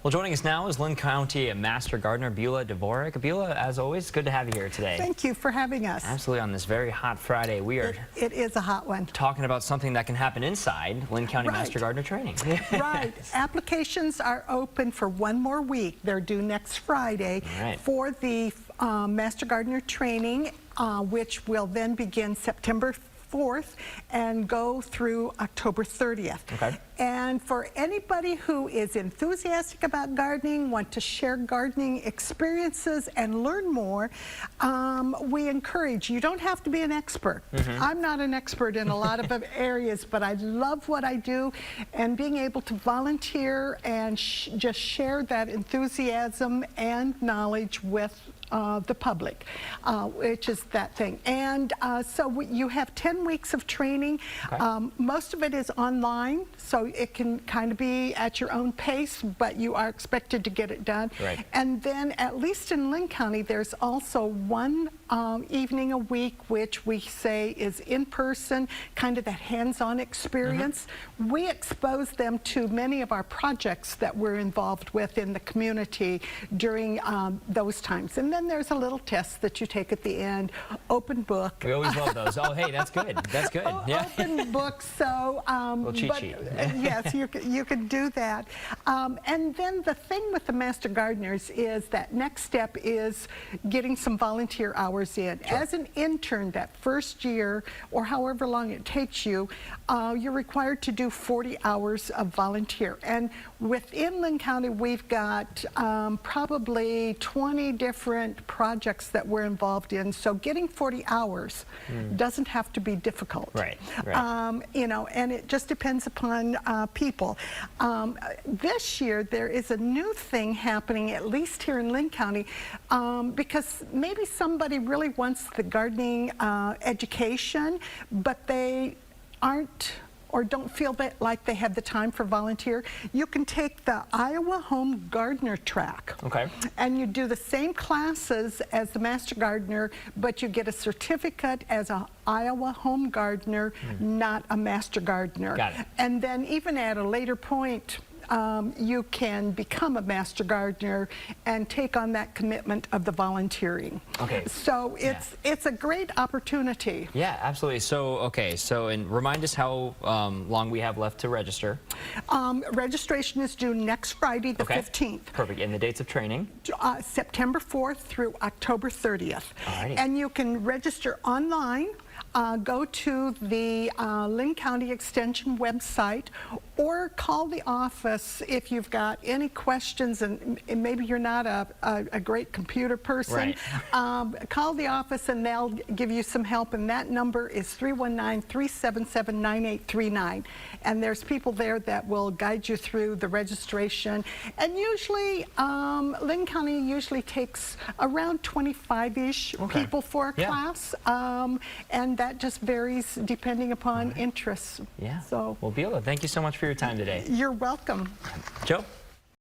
Well, joining us now is Linn County Master Gardener Beulah Dvorak. Beulah, as always, good to have you here today. Thank you for having us. Absolutely. On this very hot Friday, we are it is a hot one. Talking about something that can happen inside Linn County Master Gardener training. Right. Applications are open for one more week. They're due next Friday for the Master Gardener training, which will then begin September 4th and go through October 30th. Okay. And for anybody who is enthusiastic about gardening, want to share gardening experiences and learn more, we encourage, you don't have to be an expert. I'm not an expert in a lot of areas, but I love what I do, and being able to volunteer and just share that enthusiasm and knowledge with the public, which is that thing. And so you have 10 weeks of training. Most of it is online, so it can kind of be at your own pace, but you are expected to get it done. And then, at least in Linn County, there's also one evening a week which we say is in person, kind of that hands-on experience. We expose them to many of our projects that we're involved with in the community during those times. And then there's a little test that you take at the end, open book. We always love those. Oh, hey, that's good. That's good. Yeah. Open book, so little cheat sheet. Yes, you can do that. And then the thing with the Master Gardeners is that next step is getting some volunteer hours in. As an intern that first year, or however long it takes you, you're required to do 40 hours of volunteer. And within Linn County, we've got probably 20 different projects that we're involved in. So getting 40 hours doesn't have to be difficult. You know, and it just depends upon people. This year, there is a new thing happening, at least here in Linn County, because maybe somebody really wants the gardening education, but they aren't or don't feel that like they have the time for volunteer. You can take the Iowa Home Gardener track. And you do the same classes as the Master Gardener, but you get a certificate as a Iowa Home Gardener, not a Master Gardener. And then even at a later point, you can become a Master Gardener and take on that commitment of the volunteering. So it's a great opportunity. Yeah, absolutely. So, and remind us how long we have left to register. Registration is due next Friday, the 15th. Perfect. And the dates of training? September 4th through October 30th. And you can register online. Go to the Linn County Extension website, or call the office if you've got any questions and maybe you're not a great computer person. Call the office and they'll give you some help, and that number is 319-377-9839. And there's people there that will guide you through the registration. And usually, Linn County usually takes around 25-ish people for a class. And that just varies depending upon interests. Well, Beulah, thank you so much for your time today. You're welcome. Joe?